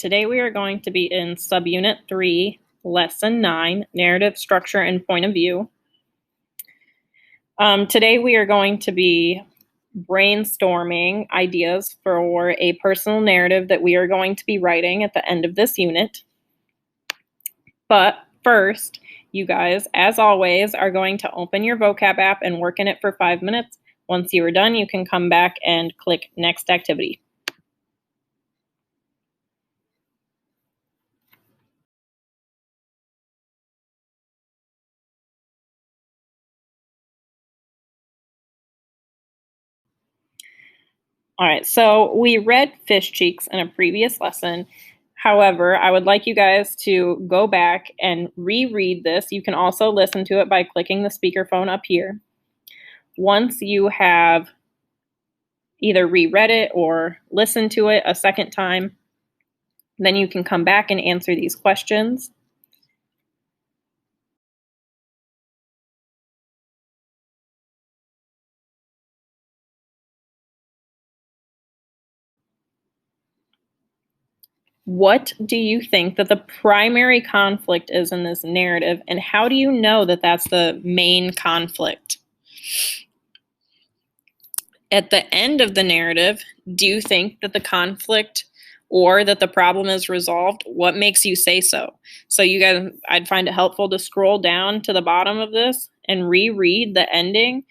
today we are going to be in Subunit 3, Lesson 9, Narrative Structure and Point of View. Today we are going to be brainstorming ideas for a personal narrative that we are going to be writing at the end of this unit. But first, you guys, as always, are going to open your vocab app and work in it for 5 minutes. Once you are done, you can come back and click Next Activity. All right, so we read Fish Cheeks in a previous lesson. However, I would like you guys to go back and reread this. You can also listen to it by clicking the speakerphone up here. Once you have either reread it or listened to it a second time, then you can come back and answer these questions. What do you think that the primary conflict is in this narrative, and how do you know that that's the main conflict? At the end of the narrative, do you think that the conflict or that the problem is resolved? What makes you say so? So you guys, I'd find it helpful to scroll down to the bottom of this and reread the ending.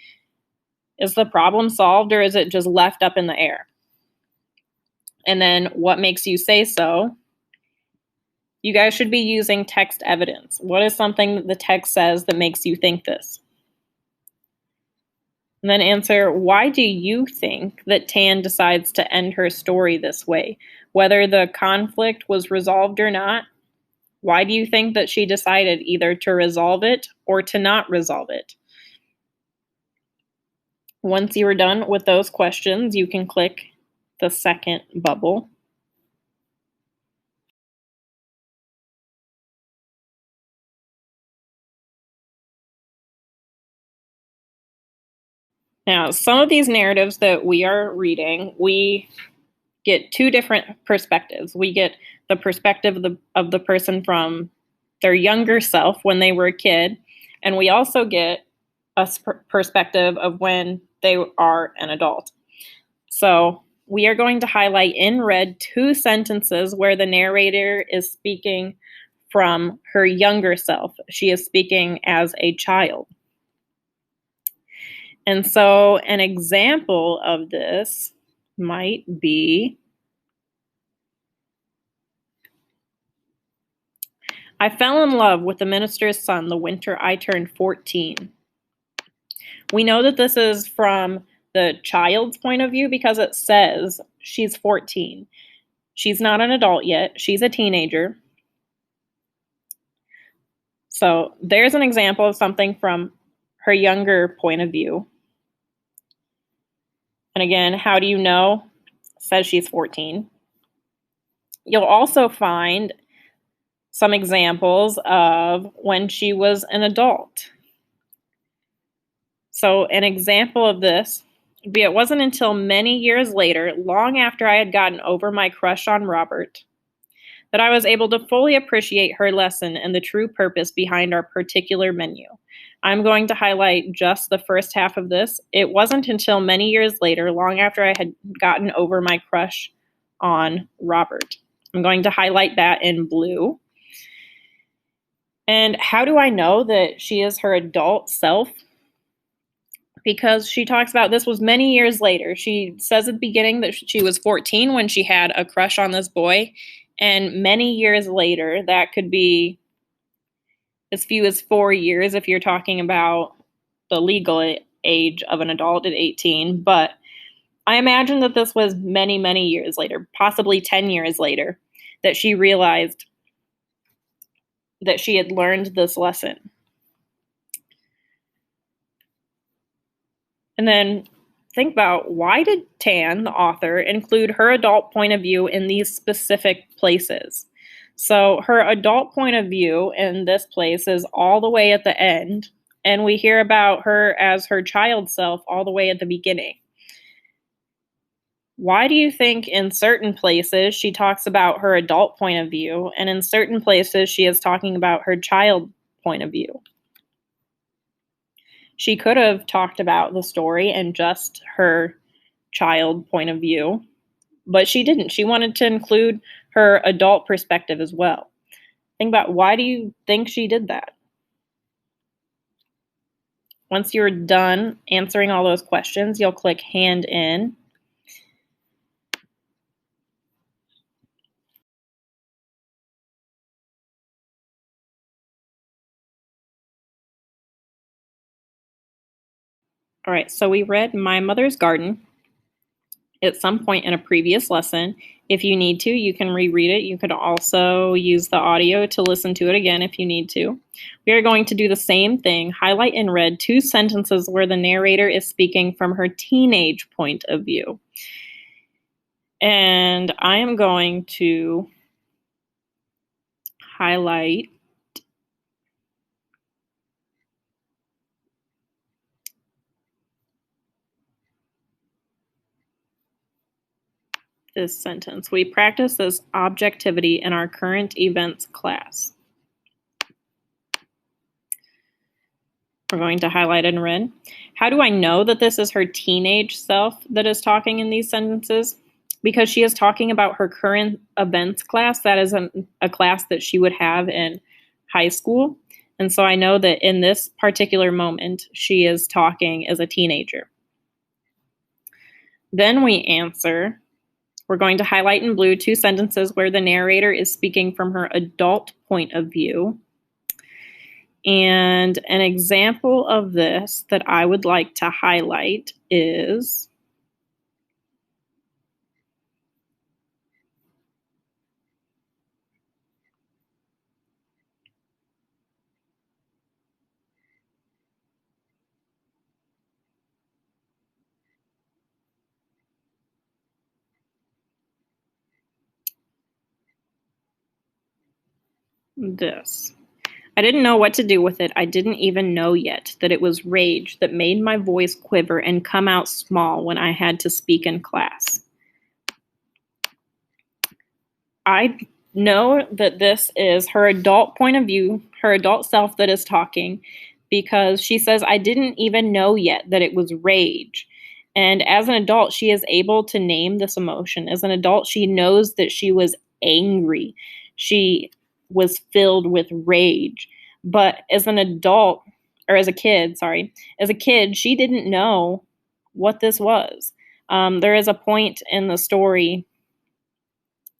Is the problem solved, or is it just left up in the air? And then what makes you say so? You guys should be using text evidence. What is something that the text says that makes you think this? And then answer, why do you think that Tan decides to end her story this way? Whether the conflict was resolved or not, why do you think that she decided either to resolve it or to not resolve it? Once you are done with those questions, you can click the second bubble. Now, some of these narratives that we are reading, we get two different perspectives. We get the perspective of the person from their younger self when they were a kid, and we also get a perspective of when they are an adult. So we are going to highlight in red 2 sentences where the narrator is speaking from her younger self. She is speaking as a child. And so an example of this might be, I fell in love with the minister's son the winter I turned 14. We know that this is from the child's point of view because it says she's 14. She's not an adult yet. She's a teenager. So there's an example of something from her younger point of view. And again, how do you know? It says she's 14. You'll also find some examples of when she was an adult. So an example of this would be, it wasn't until many years later, long after I had gotten over my crush on Robert, that I was able to fully appreciate her lesson and the true purpose behind our particular menu. I'm going to highlight just the first half of this. It wasn't until many years later, long after I had gotten over my crush on Robert. I'm going to highlight that in blue. And how do I know that she is her adult self? Because she talks about this was many years later. She says at the beginning that she was 14 when she had a crush on this boy. And many years later, that could be as few as 4 years if you're talking about the legal age of an adult at 18. But I imagine that this was many, many years later, possibly 10 years later, that she realized that she had learned this lesson. And then think about, why did Tan, the author, include her adult point of view in these specific places? So her adult point of view in this place is all the way at the end, and we hear about her as her child self all the way at the beginning. Why do you think in certain places she talks about her adult point of view, and in certain places she is talking about her child point of view? She could have talked about the story and just her child point of view, but she didn't. She wanted to include her adult perspective as well. Think about, why do you think she did that? Once you're done answering all those questions, you'll click Hand In. All right, so we read My Mother's Garden at some point in a previous lesson. If you need to, you can reread it. You could also use the audio to listen to it again if you need to. We are going to do the same thing, highlight in red 2 sentences where the narrator is speaking from her teenage point of view. And I am going to highlight this sentence. We practice this objectivity in our current events class. We're going to highlight in red. How do I know that this is her teenage self that is talking in these sentences? Because she is talking about her current events class. That is a class that she would have in high school. And so I know that in this particular moment, she is talking as a teenager. Then we answer. We're going to highlight in blue 2 sentences where the narrator is speaking from her adult point of view. And an example of this that I would like to highlight is this. I didn't know what to do with it. I didn't even know yet that it was rage that made my voice quiver and come out small when I had to speak in class. I know that this is her adult point of view, her adult self that is talking, because she says, I didn't even know yet that it was rage. And as an adult, she is able to name this emotion. As an adult, she knows that she was angry. She was filled with rage. But as an adult, or as a kid, she didn't know what this was. There is a point in the story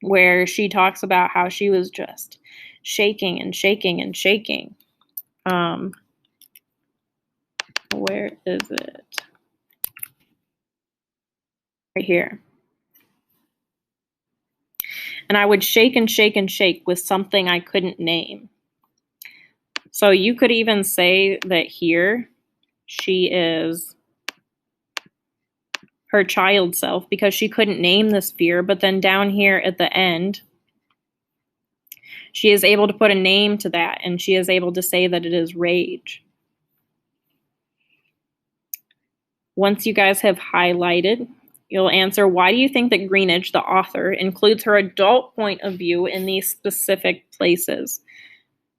where she talks about how she was just shaking and shaking and shaking. Where is it? Right here. And I would shake and shake and shake with something I couldn't name. So you could even say that here she is her child self because she couldn't name this fear, but then down here at the end, she is able to put a name to that, and she is able to say that it is rage. Once you guys have highlighted, you'll answer, why do you think that Greenidge, the author, includes her adult point of view in these specific places?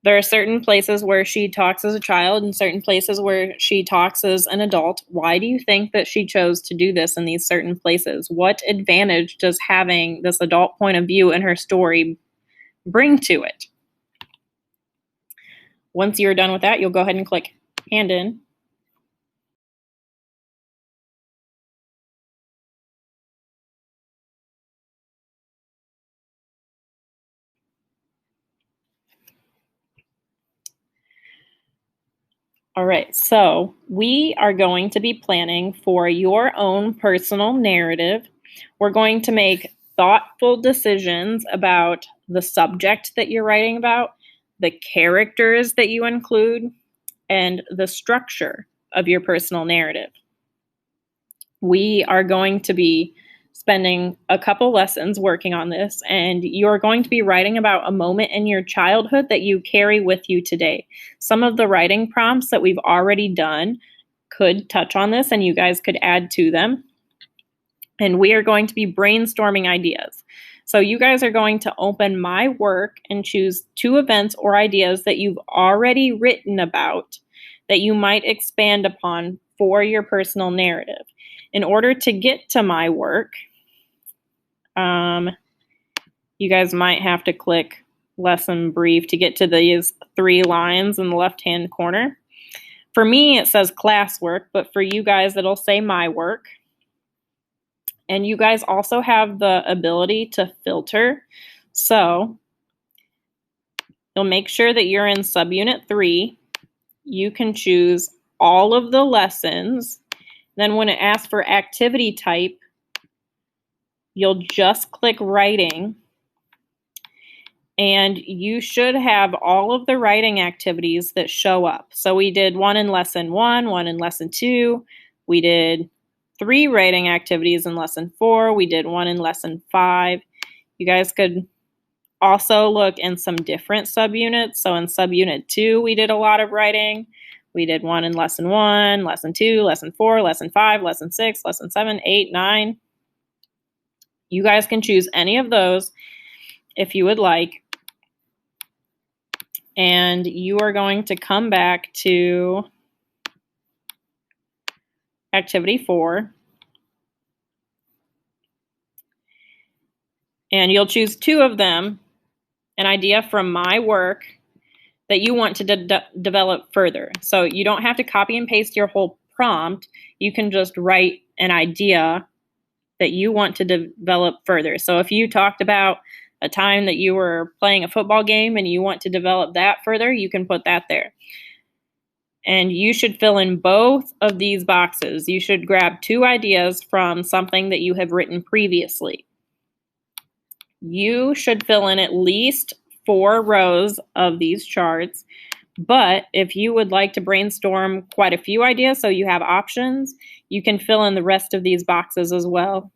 There are certain places where she talks as a child and certain places where she talks as an adult. Why do you think that she chose to do this in these certain places? What advantage does having this adult point of view in her story bring to it? Once you're done with that, you'll go ahead and click Hand In. All right, so we are going to be planning for your own personal narrative. We're going to make thoughtful decisions about the subject that you're writing about, the characters that you include, and the structure of your personal narrative. We are going to be spending a couple lessons working on this, and you're going to be writing about a moment in your childhood that you carry with you today. Some of the writing prompts that we've already done could touch on this, and you guys could add to them. and we are going to be brainstorming ideas. So you guys are going to open my work and choose 2 events or ideas that you've already written about that you might expand upon for your personal narrative. In order to get to my work, you guys might have to click lesson brief to get to these 3 lines in the left-hand corner. For me, it says classwork, but for you guys, it'll say my work. And you guys also have the ability to filter. So you'll make sure that you're in subunit 3. You can choose all of the lessons. Then when it asks for activity type, you'll just click writing. And you should have all of the writing activities that show up. So we did 1 in lesson 1, 1 in lesson 2. We did 3 writing activities in lesson 4. We did 1 in lesson 5. You guys could also look in some different subunits. So in subunit 2, we did a lot of writing. We did 1 in lesson 1, lesson 2, lesson 4, lesson 5, lesson 6, lesson 7, 8, 9. You guys can choose any of those if you would like. And you are going to come back to activity 4. And you'll choose 2 of them, an idea from my work that you want to develop further. So you don't have to copy and paste your whole prompt. You can just write an idea that you want to develop further. So if you talked about a time that you were playing a football game and you want to develop that further, you can put that there. And you should fill in both of these boxes. You should grab 2 ideas from something that you have written previously. You should fill in at least 4 rows of these charts. But if you would like to brainstorm quite a few ideas so you have options, you can fill in the rest of these boxes as well.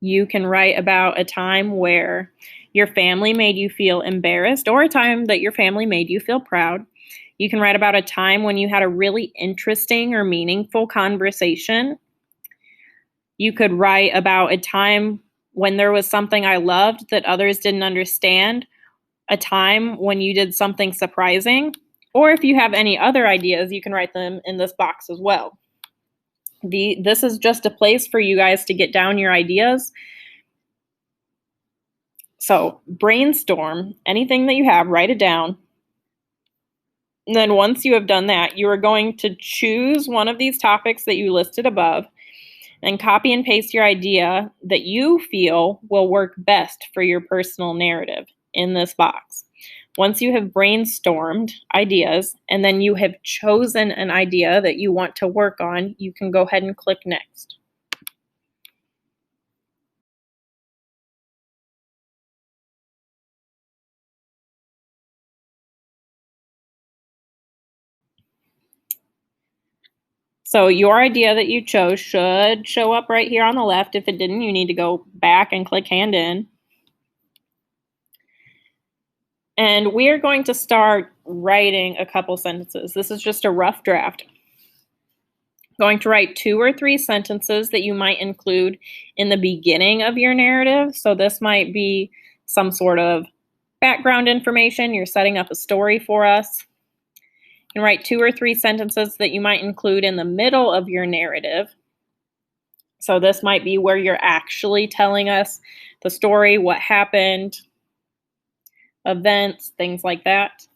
You can write about a time where your family made you feel embarrassed or a time that your family made you feel proud. You can write about a time when you had a really interesting or meaningful conversation. You could write about a time when there was something I loved that others didn't understand, a time when you did something surprising, or if you have any other ideas, you can write them in this box as well. This is just a place for you guys to get down your ideas. So brainstorm anything that you have, write it down. And then once you have done that, you are going to choose one of these topics that you listed above and copy and paste your idea that you feel will work best for your personal narrative in this box. Once you have brainstormed ideas and then you have chosen an idea that you want to work on, you can go ahead and click next. So your idea that you chose should show up right here on the left. If it didn't, you need to go back and click hand in. And we are going to start writing a couple sentences. This is just a rough draft. Going to write 2 or 3 sentences that you might include in the beginning of your narrative. So this might be some sort of background information. You're setting up a story for us. You can write 2 or 3 sentences that you might include in the middle of your narrative. So this might be where you're actually telling us the story, what happened, events, things like that.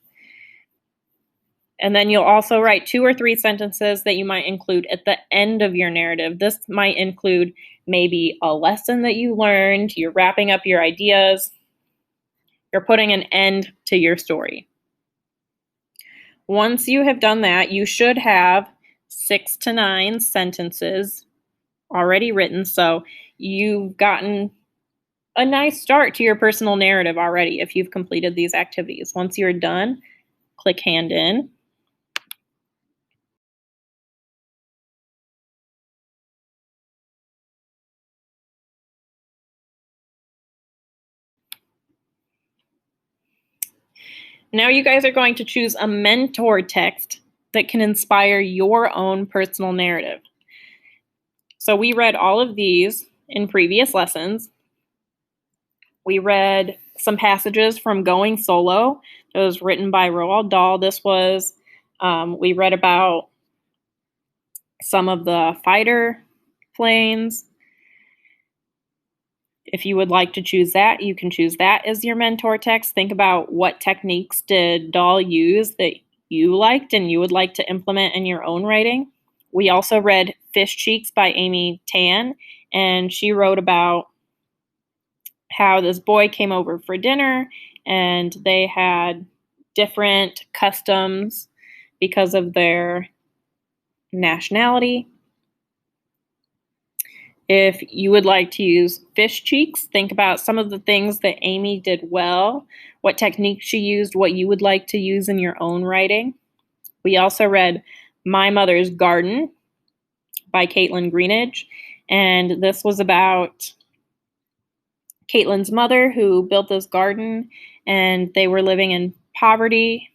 And then you'll also write 2 or 3 sentences that you might include at the end of your narrative. This might include maybe a lesson that you learned, you're wrapping up your ideas, you're putting an end to your story. Once you have done that, you should have 6 to 9 sentences already written. So you've gotten a nice start to your personal narrative already if you've completed these activities. Once you're done, click hand in. Now you guys are going to choose a mentor text that can inspire your own personal narrative. So we read all of these in previous lessons. We read some passages from Going Solo. It was written by Roald Dahl. We read about some of the fighter planes. If you would like to choose that, you can choose that as your mentor text. Think about what techniques did Dahl use that you liked and you would like to implement in your own writing. We also read Fish Cheeks by Amy Tan, and she wrote about how this boy came over for dinner and they had different customs because of their nationality. If you would like to use fish cheeks, think about some of the things that Amy did well, what techniques she used, what you would like to use in your own writing. We also read My Mother's Garden by Caitlin Greenidge, and this was about Caitlin's mother who built this garden, and they were living in poverty,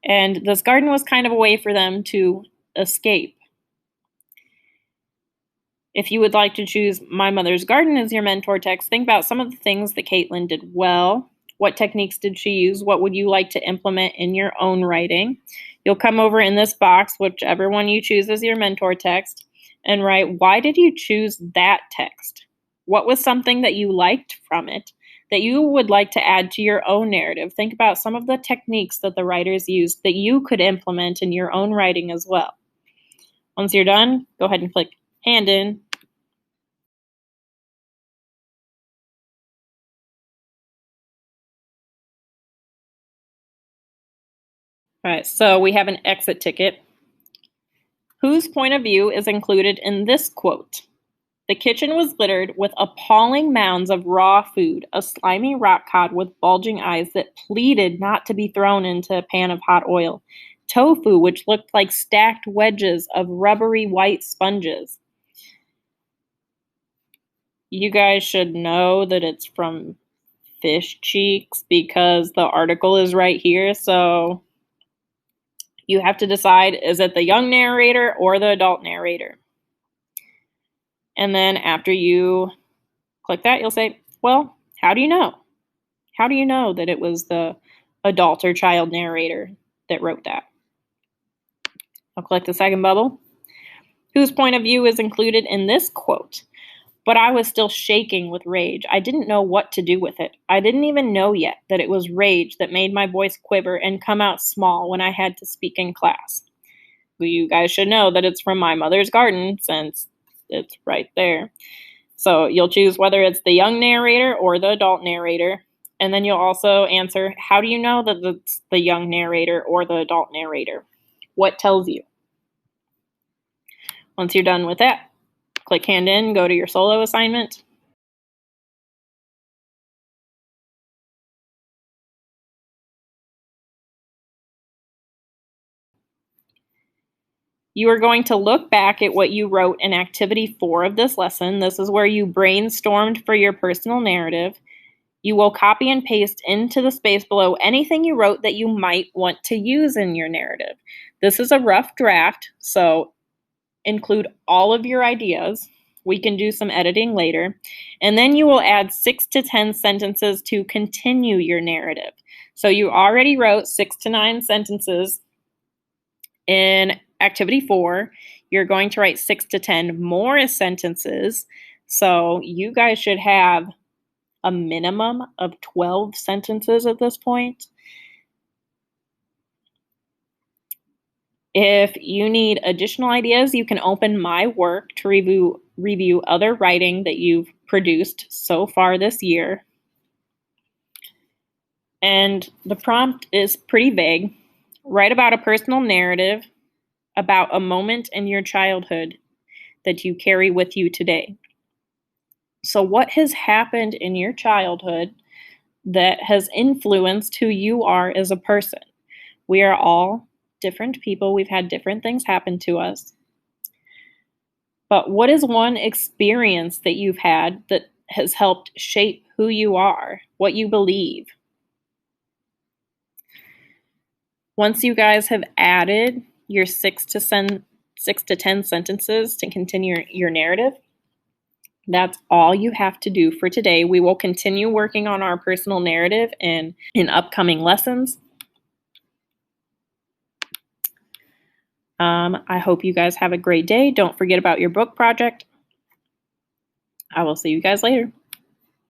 and this garden was kind of a way for them to escape. If you would like to choose My Mother's Garden as your mentor text, think about some of the things that Caitlin did well. What techniques did she use? What would you like to implement in your own writing? You'll come over in this box, whichever one you choose as your mentor text, and write, why did you choose that text? What was something that you liked from it that you would like to add to your own narrative? Think about some of the techniques that the writers used that you could implement in your own writing as well. Once you're done, go ahead and click Hand In. All right, so we have an exit ticket. Whose point of view is included in this quote? The kitchen was littered with appalling mounds of raw food, a slimy rock cod with bulging eyes that pleaded not to be thrown into a pan of hot oil, tofu which looked like stacked wedges of rubbery white sponges. You guys should know that it's from Fish Cheeks because the article is right here, so you have to decide, is it the young narrator or the adult narrator? And then after you click that, you'll say, well, how do you know? How do you know that it was the adult or child narrator that wrote that? I'll click the second bubble. Whose point of view is included in this quote? But I was still shaking with rage. I didn't know what to do with it. I didn't even know yet that it was rage that made my voice quiver and come out small when I had to speak in class. You guys should know that it's from My Mother's Garden since it's right there. So you'll choose whether it's the young narrator or the adult narrator. And then you'll also answer, how do you know that it's the young narrator or the adult narrator? What tells you? Once you're done with that, click Hand In, go to your solo assignment. You are going to look back at what you wrote in Activity 4 of this lesson. This is where you brainstormed for your personal narrative. You will copy and paste into the space below anything you wrote that you might want to use in your narrative. This is a rough draft, so include all of your ideas. We can do some editing later. And then you will add 6 to 10 sentences to continue your narrative. So you already wrote 6 to 9 sentences in Activity 4. You're going to write 6 to 10 more sentences. So you guys should have a minimum of 12 sentences at this point. If you need additional ideas, you can open my work to review other writing that you've produced so far this year. And the prompt is pretty vague. Write about a personal narrative about a moment in your childhood that you carry with you today. So what has happened in your childhood that has influenced who you are as a person? We are all different people. We've had different things happen to us. But what is one experience that you've had that has helped shape who you are, what you believe? Once you guys have added your 6 to 6 to 10 sentences to continue your narrative. That's all you have to do for today. We will continue working on our personal narrative in upcoming lessons. I hope you guys have a great day. Don't forget about your book project. I will see you guys later.